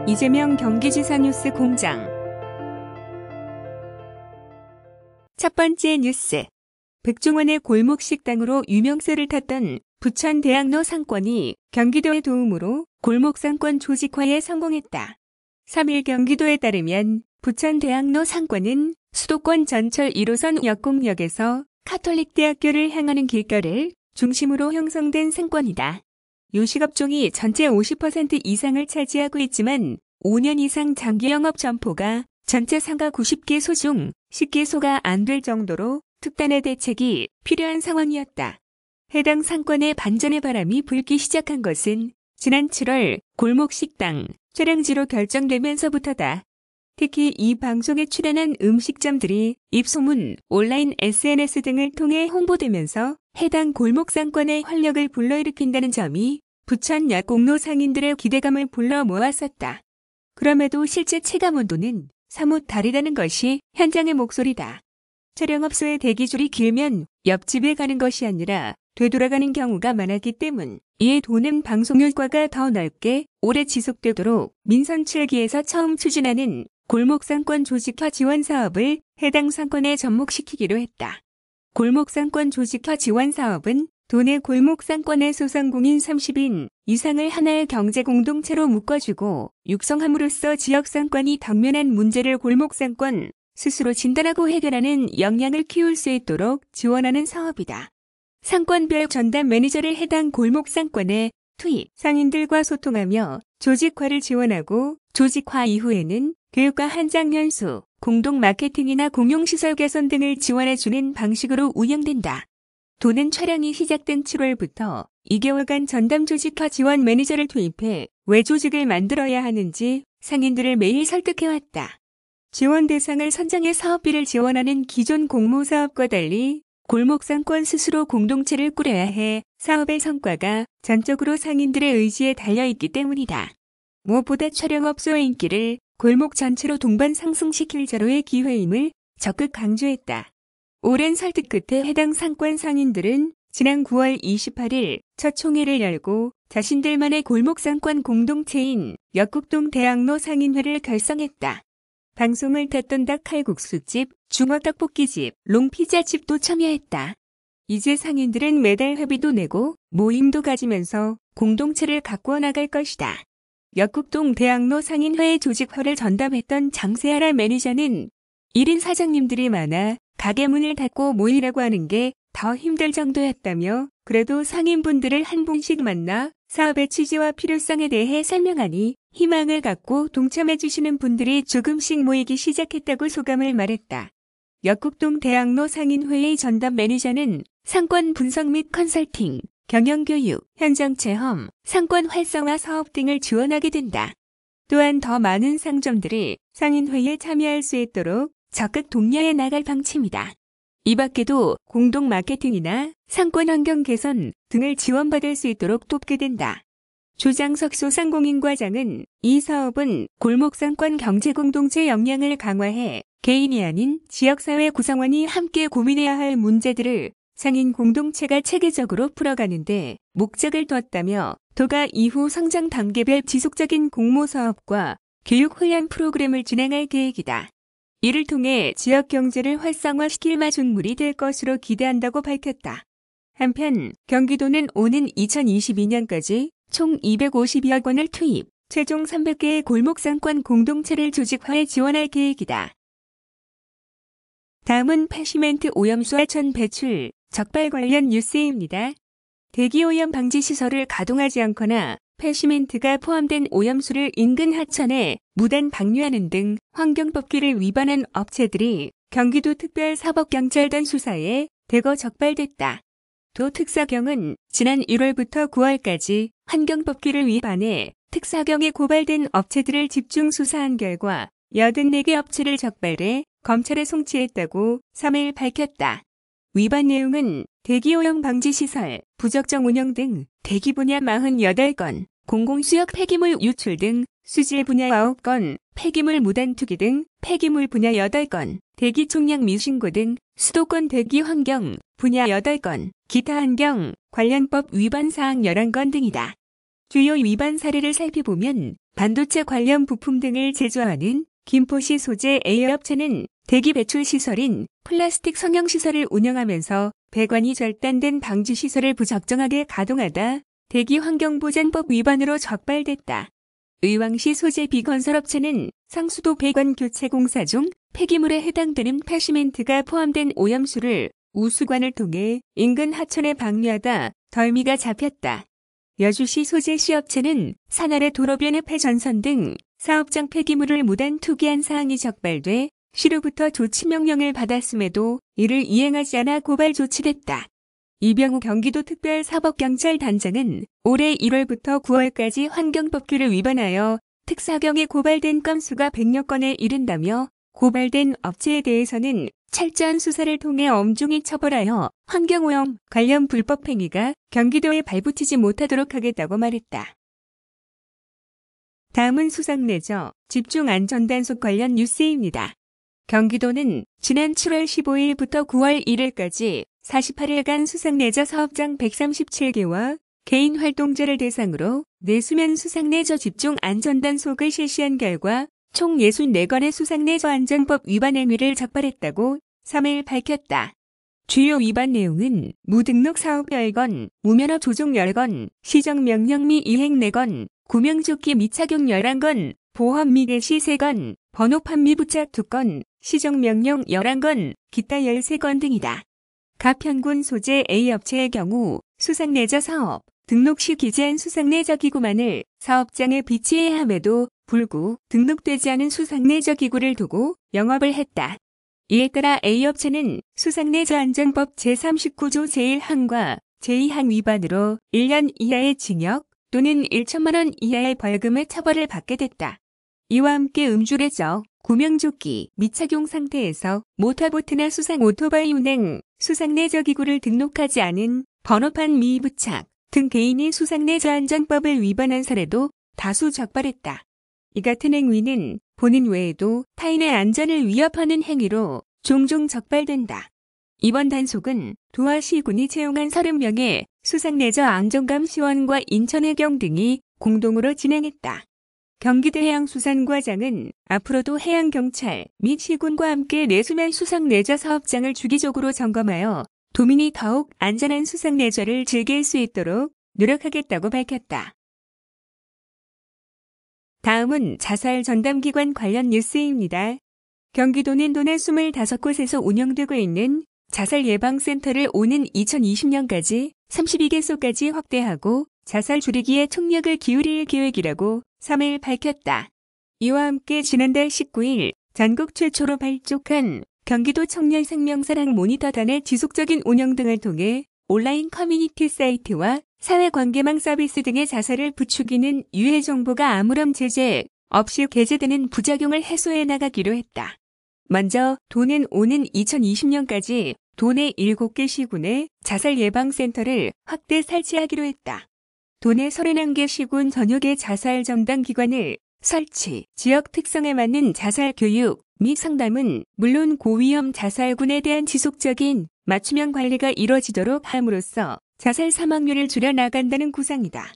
이재명 경기지사 뉴스 공장. 첫 번째 뉴스. 백종원의 골목식당으로 유명세를 탔던 부천 대학로 상권이 경기도의 도움으로 골목상권 조직화에 성공했다. 3일 경기도에 따르면 부천 대학로 상권은 수도권 전철 1호선 역곡역에서 카톨릭대학교를 향하는 길가를 중심으로 형성된 상권이다. 요식업종이 전체 50% 이상을 차지하고 있지만 5년 이상 장기 영업 점포가 전체 상가 90개소 중 10개소가 안 될 정도로 특단의 대책이 필요한 상황이었다. 해당 상권의 반전의 바람이 불기 시작한 것은 지난 7월 골목식당 촬영지로 결정되면서부터다. 특히 이 방송에 출연한 음식점들이 입소문, 온라인 SNS 등을 통해 홍보되면서 해당 골목상권의 활력을 불러일으킨다는 점이 부천 약곡로 상인들의 기대감을 불러 모았었다. 그럼에도 실제 체감 온도는 사뭇 다르다는 것이 현장의 목소리다. 촬영업소의 대기줄이 길면 옆집에 가는 것이 아니라 되돌아가는 경우가 많았기 때문, 이에 도는 방송 효과가 더 넓게 오래 지속되도록 민선 7기에서 처음 추진하는 골목상권 조직화 지원 사업을 해당 상권에 접목시키기로 했다. 골목상권 조직화 지원 사업은 도내 골목상권의 소상공인 30인 이상을 하나의 경제 공동체로 묶어주고 육성함으로써 지역상권이 당면한 문제를 골목상권 스스로 진단하고 해결하는 역량을 키울 수 있도록 지원하는 사업이다. 상권별 전담 매니저를 해당 골목상권에 투입, 상인들과 소통하며 조직화를 지원하고 조직화 이후에는 교육과 현장 연수, 공동 마케팅이나 공용시설 개선 등을 지원해주는 방식으로 운영된다. 도는 촬영이 시작된 7월부터 2개월간 전담 조직화 지원 매니저를 투입해 왜 조직을 만들어야 하는지 상인들을 매일 설득해왔다. 지원 대상을 선정해 사업비를 지원하는 기존 공모사업과 달리 골목상권 스스로 공동체를 꾸려야 해 사업의 성과가 전적으로 상인들의 의지에 달려있기 때문이다. 무엇보다 촬영업소의 인기를 골목 전체로 동반 상승시킬 자로의 기회임을 적극 강조했다. 오랜 설득 끝에 해당 상권 상인들은 지난 9월 28일 첫 총회를 열고 자신들만의 골목상권 공동체인 역곡동 대학로 상인회를 결성했다. 방송을 탔던 닭칼국수집, 중어떡볶이집, 롱피자집도 참여했다. 이제 상인들은 매달 회비도 내고 모임도 가지면서 공동체를 가꾸어 나갈 것이다. 역곡동 대학로 상인회의 조직화를 전담했던 장세아라 매니저는 1인 사장님들이 많아 가게 문을 닫고 모이라고 하는 게 더 힘들 정도였다며, 그래도 상인분들을 한 분씩 만나 사업의 취지와 필요성에 대해 설명하니 희망을 갖고 동참해 주시는 분들이 조금씩 모이기 시작했다고 소감을 말했다. 역곡동 대학로 상인회의 전담 매니저는 상권 분석 및 컨설팅, 경영교육, 현장체험, 상권 활성화 사업 등을 지원하게 된다. 또한 더 많은 상점들이 상인회에 참여할 수 있도록 적극 독려해 나갈 방침이다. 이 밖에도 공동 마케팅이나 상권 환경 개선 등을 지원받을 수 있도록 돕게 된다. 조장석 소상공인과장은 이 사업은 골목상권 경제공동체 역량을 강화해 개인이 아닌 지역사회 구성원이 함께 고민해야 할 문제들을 상인 공동체가 체계적으로 풀어가는데 목적을 두었다며, 도가 이후 성장 단계별 지속적인 공모사업과 교육훈련 프로그램을 진행할 계획이다. 이를 통해 지역 경제를 활성화시킬 마중물이 될 것으로 기대한다고 밝혔다. 한편 경기도는 오는 2022년까지 총 252억 원을 투입, 최종 300개의 골목상권 공동체를 조직화해 지원할 계획이다. 다음은 폐시멘트 오염수 하천 배출, 적발 관련 뉴스입니다. 대기오염 방지 시설을 가동하지 않거나 폐시멘트가 포함된 오염수를 인근 하천에 무단 방류하는 등 환경법규를 위반한 업체들이 경기도 특별사법경찰단 수사에 대거 적발됐다. 도 특사경은 지난 1월부터 9월까지 환경법규를 위반해 특사경에 고발된 업체들을 집중 수사한 결과 84개 업체를 적발해 검찰에 송치했다고 3일 밝혔다. 위반 내용은 대기오염 방지시설, 부적정 운영 등 대기 분야 48건, 공공수역 폐기물 유출 등 수질 분야 9건, 폐기물 무단 투기 등 폐기물 분야 8건, 대기 총량 미신고 등 수도권 대기 환경 분야 8건, 기타 환경 관련법 위반 사항 11건 등이다. 주요 위반 사례를 살펴보면 반도체 관련 부품 등을 제조하는 김포시 소재 A업체는 대기 배출 시설인 플라스틱 성형 시설을 운영하면서 배관이 절단된 방지 시설을 부적정하게 가동하다 대기환경보장법 위반으로 적발됐다. 의왕시 소재 B건설업체는 상수도 배관 교체 공사 중 폐기물에 해당되는 폐시멘트가 포함된 오염수를 우수관을 통해 인근 하천에 방류하다 덜미가 잡혔다. 여주시 소재 C업체는 산아래 도로변의 폐전선 등 사업장 폐기물을 무단 투기한 사항이 적발돼 시로부터 조치 명령을 받았음에도 이를 이행하지 않아 고발 조치됐다. 이병우 경기도특별사법경찰단장은 올해 1월부터 9월까지 환경법규를 위반하여 특사경에 고발된 건수가 100여 건에 이른다며 고발된 업체에 대해서는 철저한 수사를 통해 엄중히 처벌하여 환경오염 관련 불법 행위가 경기도에 발붙이지 못하도록 하겠다고 말했다. 다음은 수상레저 집중안전단속 관련 뉴스입니다. 경기도는 지난 7월 15일부터 9월 1일까지 48일간 수상레저 사업장 137개와 개인 활동자를 대상으로 내수면 수상레저 집중안전단속을 실시한 결과 총 64건의 수상레저 안전법 위반 행위를 적발했다고 3일 밝혔다. 주요 위반 내용은 무등록 사업 10건, 무면허 조종 10건, 시정명령 미 이행 4건, 구명조끼 미착용 11건, 보험 미 개시 3건, 번호판 미부착 2건, 시정명령 11건, 기타 13건 등이다. 가평군 소재 A업체의 경우 수상레저 사업, 등록 시 기재한 수상레저 기구만을 사업장에 비치해야 함에도 불구 등록되지 않은 수상레저 기구를 두고 영업을 했다. 이에 따라 A업체는 수상레저 안전법 제39조 제1항과 제2항 위반으로 1년 이하의 징역 또는 1천만 원 이하의 벌금의 처벌을 받게 됐다. 이와 함께 음주레저, 구명조끼, 미착용 상태에서 모터보트나 수상 오토바이 운행, 수상레저 기구를 등록하지 않은 번호판 미부착 등 개인이 수상레저 안전법을 위반한 사례도 다수 적발했다. 이 같은 행위는 본인 외에도 타인의 안전을 위협하는 행위로 종종 적발된다. 이번 단속은 도화시군이 채용한 30명의 수상레저 안전감시원과 인천해경 등이 공동으로 진행했다. 경기도 해양수산과장은 앞으로도 해양경찰 및 시군과 함께 내수면 수상레저 사업장을 주기적으로 점검하여 도민이 더욱 안전한 수상레저를 즐길 수 있도록 노력하겠다고 밝혔다. 다음은 자살 전담기관 관련 뉴스입니다. 경기도는 도내 25곳에서 운영되고 있는 자살 예방센터를 오는 2020년까지 32개소까지 확대하고 자살 줄이기에 총력을 기울일 계획이라고 3일 밝혔다. 이와 함께 지난달 19일 전국 최초로 발족한 경기도 청년생명사랑 모니터단의 지속적인 운영 등을 통해 온라인 커뮤니티 사이트와 사회관계망 서비스 등의 자살을 부추기는 유해 정보가 아무런 제재 없이 게재되는 부작용을 해소해 나가기로 했다. 먼저 도는 오는 2020년까지 도내 7개 시군에 자살 예방센터를 확대 설치하기로 했다. 도내 31개 시군 전역의 자살 전담 기관을 설치, 지역 특성에 맞는 자살 교육 및 상담은 물론 고위험 자살군에 대한 지속적인 맞춤형 관리가 이뤄지도록 함으로써 자살 사망률을 줄여나간다는 구상이다.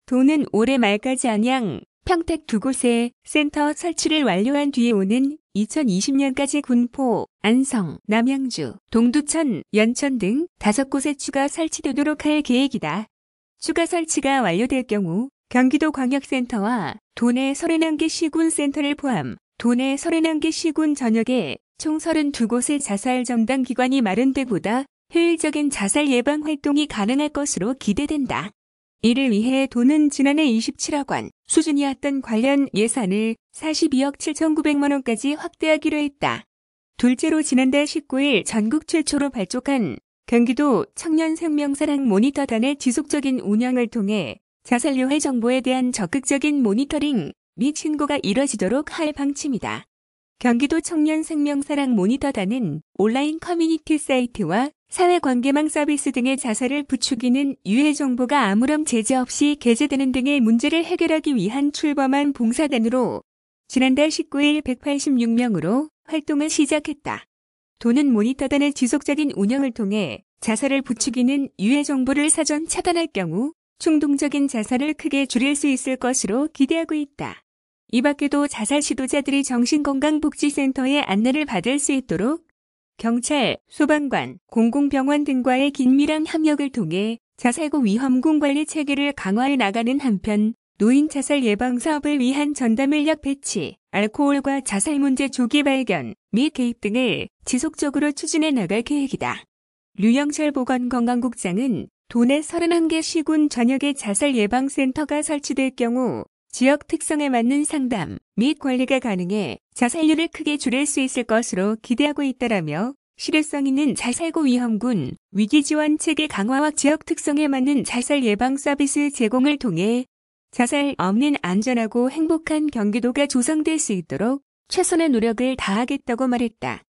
도는 올해 말까지 안양, 평택 2곳에 센터 설치를 완료한 뒤에 오는 2020년까지 군포, 안성, 남양주, 동두천, 연천 등 5곳에 추가 설치되도록 할 계획이다. 추가 설치가 완료될 경우 경기도 광역센터와 도내 31개 시군 센터를 포함 도내 31개 시군 전역에 총 32곳의 자살 전담 기관이 마련되보다 효율적인 자살 예방 활동이 가능할 것으로 기대된다. 이를 위해 도는 지난해 27억 원 수준이었던 관련 예산을 42억 7,900만 원까지 확대하기로 했다. 둘째로 지난달 19일 전국 최초로 발족한 경기도 청년생명사랑 모니터단의 지속적인 운영을 통해 자살 유해 정보에 대한 적극적인 모니터링 및 신고가 이뤄지도록 할 방침이다. 경기도 청년생명사랑 모니터단은 온라인 커뮤니티 사이트와 사회관계망 서비스 등의 자살을 부추기는 유해 정보가 아무런 제재 없이 게재되는 등의 문제를 해결하기 위한 출범한 봉사단으로 지난달 19일 186명으로 활동을 시작했다. 도는 모니터단의 지속적인 운영을 통해 자살을 부추기는 유해 정보를 사전 차단할 경우 충동적인 자살을 크게 줄일 수 있을 것으로 기대하고 있다. 이 밖에도 자살 시도자들이 정신건강복지센터의 안내를 받을 수 있도록 경찰, 소방관, 공공병원 등과의 긴밀한 협력을 통해 자살고 위험군 관리 체계를 강화해 나가는 한편 노인 자살 예방 사업을 위한 전담 인력 배치, 알코올과 자살 문제 조기 발견 및 개입 등을 지속적으로 추진해 나갈 계획이다. 류영철 보건건강국장은 도내 31개 시군 전역에 자살 예방센터가 설치될 경우 지역 특성에 맞는 상담 및 관리가 가능해 자살률을 크게 줄일 수 있을 것으로 기대하고 있다라며 실효성 있는 자살고 위험군 위기지원 체계 강화와 지역 특성에 맞는 자살 예방 서비스 제공을 통해 자살 없는 안전하고 행복한 경기도가 조성될 수 있도록 최선의 노력을 다하겠다고 말했다.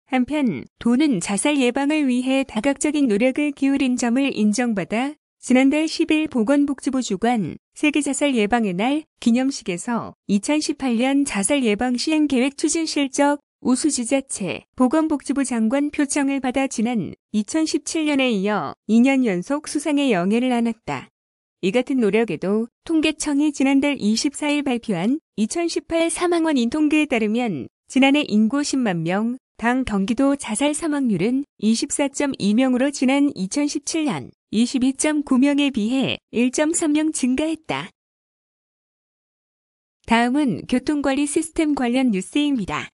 한편 도는 자살 예방을 위해 다각적인 노력을 기울인 점을 인정받아 지난달 10일 보건복지부 주관 세계자살 예방의 날 기념식에서 2018년 자살 예방 시행 계획 추진 실적 우수지자체 보건복지부 장관 표창을 받아 지난 2017년에 이어 2년 연속 수상의 영예를 안았다. 이 같은 노력에도 통계청이 지난달 24일 발표한 2018 사망원 인통계에 따르면 지난해 인구 10만 명 당 경기도 자살 사망률은 24.2명으로 지난 2017년 22.9명에 비해 1.3명 증가했다. 다음은 교통관리 시스템 관련 뉴스입니다.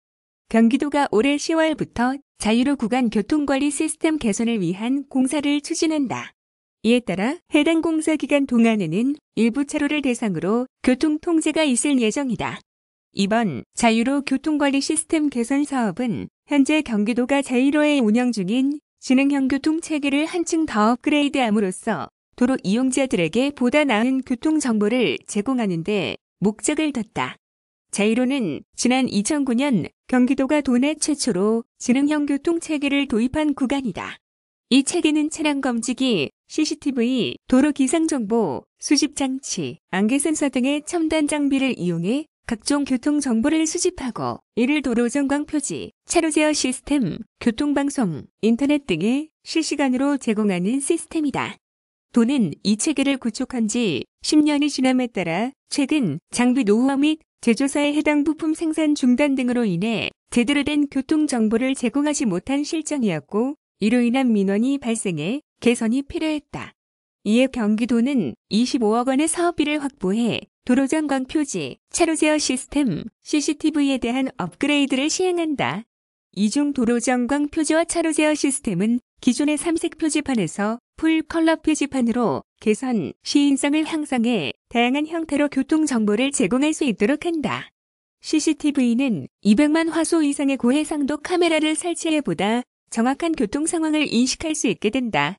경기도가 올해 10월부터 자유로 구간 교통관리 시스템 개선을 위한 공사를 추진한다. 이에 따라 해당 공사 기간 동안에는 일부 차로를 대상으로 교통 통제가 있을 예정이다. 이번 자유로 교통관리 시스템 개선 사업은 현재 경기도가 제1호에 운영 중인 지능형 교통 체계를 한층 더 업그레이드함으로써 도로 이용자들에게 보다 나은 교통 정보를 제공하는 데 목적을 뒀다. 제1호는 지난 2009년 경기도가 도내 최초로 지능형 교통 체계를 도입한 구간이다. 이 체계는 차량 검지기, CCTV, 도로 기상정보, 수집장치, 안개센서 등의 첨단 장비를 이용해 각종 교통 정보를 수집하고 이를 도로전광 표지, 차로 제어 시스템, 교통방송, 인터넷 등에 실시간으로 제공하는 시스템이다. 도는 이 체계를 구축한 지 10년이 지남에 따라 최근 장비 노후화 및 제조사의 해당 부품 생산 중단 등으로 인해 제대로 된 교통 정보를 제공하지 못한 실정이었고 이로 인한 민원이 발생해 개선이 필요했다. 이에 경기도는 25억 원의 사업비를 확보해 도로전광 표지, 차로 제어 시스템, CCTV에 대한 업그레이드를 시행한다. 이중 도로전광 표지와 차로 제어 시스템은 기존의 삼색 표지판에서 풀 컬러 표지판으로 개선, 시인성을 향상해 다양한 형태로 교통 정보를 제공할 수 있도록 한다. CCTV는 200만 화소 이상의 고해상도 카메라를 설치해 보다 정확한 교통 상황을 인식할 수 있게 된다.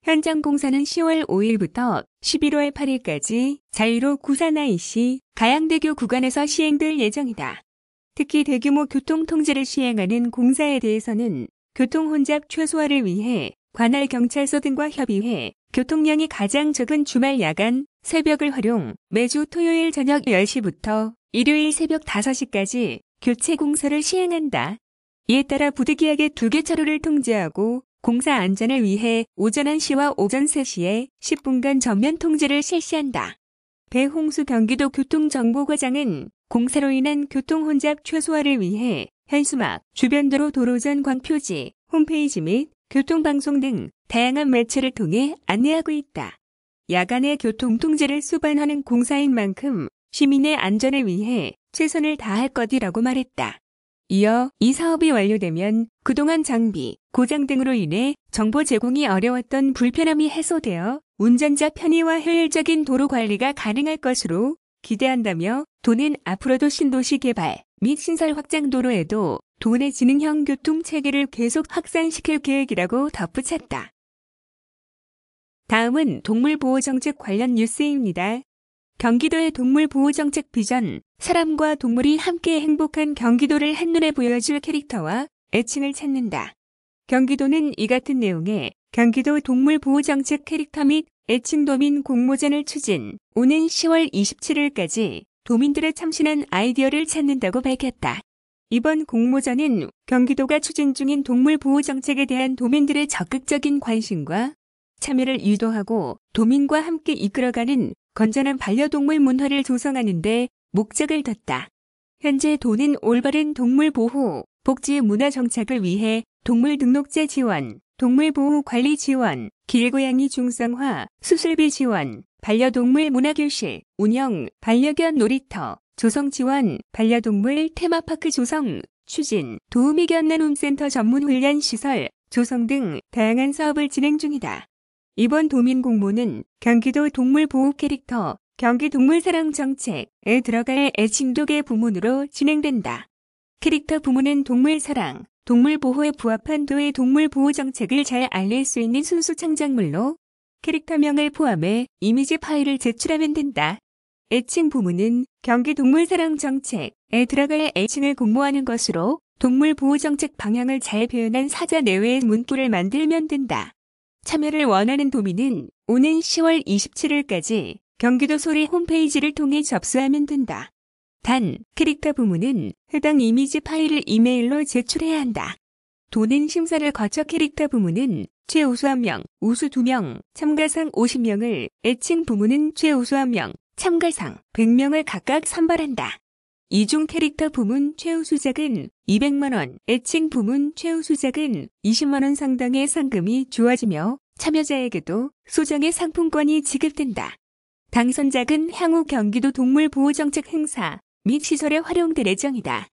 현장 공사는 10월 5일부터 11월 8일까지 자유로 구산 IC 가양대교 구간에서 시행될 예정이다. 특히 대규모 교통 통제를 시행하는 공사에 대해서는 교통 혼잡 최소화를 위해 관할 경찰서 등과 협의해 교통량이 가장 적은 주말 야간, 새벽을 활용 매주 토요일 저녁 10시부터 일요일 새벽 5시까지 교체 공사를 시행한다. 이에 따라 부득이하게 2개 차로를 통제하고 공사 안전을 위해 오전 1시와 오전 3시에 10분간 전면 통제를 실시한다. 배홍수 경기도 교통정보과장은 공사로 인한 교통 혼잡 최소화를 위해 현수막, 주변도로 도로전광 표지, 홈페이지 및 교통방송 등 다양한 매체를 통해 안내하고 있다. 야간에 교통 통제를 수반하는 공사인 만큼 시민의 안전을 위해 최선을 다할 것이라고 말했다. 이어 이 사업이 완료되면 그동안 장비, 고장 등으로 인해 정보 제공이 어려웠던 불편함이 해소되어 운전자 편의와 효율적인 도로 관리가 가능할 것으로 기대한다며 도는 앞으로도 신도시 개발 및 신설 확장 도로에도 도내 지능형 교통 체계를 계속 확산시킬 계획이라고 덧붙였다. 다음은 동물보호정책 관련 뉴스입니다. 경기도의 동물보호정책 비전, 사람과 동물이 함께 행복한 경기도를 한눈에 보여줄 캐릭터와 애칭을 찾는다. 경기도는 이 같은 내용의 경기도 동물보호정책 캐릭터 및 애칭 도민 공모전을 추진, 오는 10월 27일까지 도민들의 참신한 아이디어를 찾는다고 밝혔다. 이번 공모전은 경기도가 추진 중인 동물보호정책에 대한 도민들의 적극적인 관심과 참여를 유도하고 도민과 함께 이끌어가는 건전한 반려동물 문화를 조성하는 데 목적을 뒀다. 현재 도는 올바른 동물 보호, 복지 문화 정착을 위해 동물 등록제 지원, 동물 보호 관리 지원, 길고양이 중성화, 수술비 지원, 반려동물 문화교실, 운영, 반려견 놀이터, 조성 지원, 반려동물 테마파크 조성, 추진, 도우미견 나눔센터 전문 훈련 시설, 조성 등 다양한 사업을 진행 중이다. 이번 도민 공모는 경기도 동물보호 캐릭터, 경기동물사랑정책에 들어갈 애칭도계 부문으로 진행된다. 캐릭터 부문은 동물사랑, 동물보호에 부합한 도의 동물보호 정책을 잘 알릴 수 있는 순수 창작물로 캐릭터명을 포함해 이미지 파일을 제출하면 된다. 애칭 부문은 경기동물사랑정책에 들어갈 애칭을 공모하는 것으로 동물보호정책 방향을 잘 표현한 사자 내외의 문구를 만들면 된다. 참여를 원하는 도민은 오는 10월 27일까지 경기도 소리 홈페이지를 통해 접수하면 된다. 단, 캐릭터 부문은 해당 이미지 파일을 이메일로 제출해야 한다. 도는 심사를 거쳐 캐릭터 부문은 최우수 1명, 우수 2명, 참가상 50명을, 애칭 부문은 최우수 1명, 참가상 100명을 각각 선발한다. 이중 캐릭터 부문 최우수작은 200만원, 애칭 부문 최우수작은 20만원 상당의 상금이 주어지며 참여자에게도 소정의 상품권이 지급된다. 당선작은 향후 경기도 동물보호정책 행사 및 시설에 활용될 예정이다.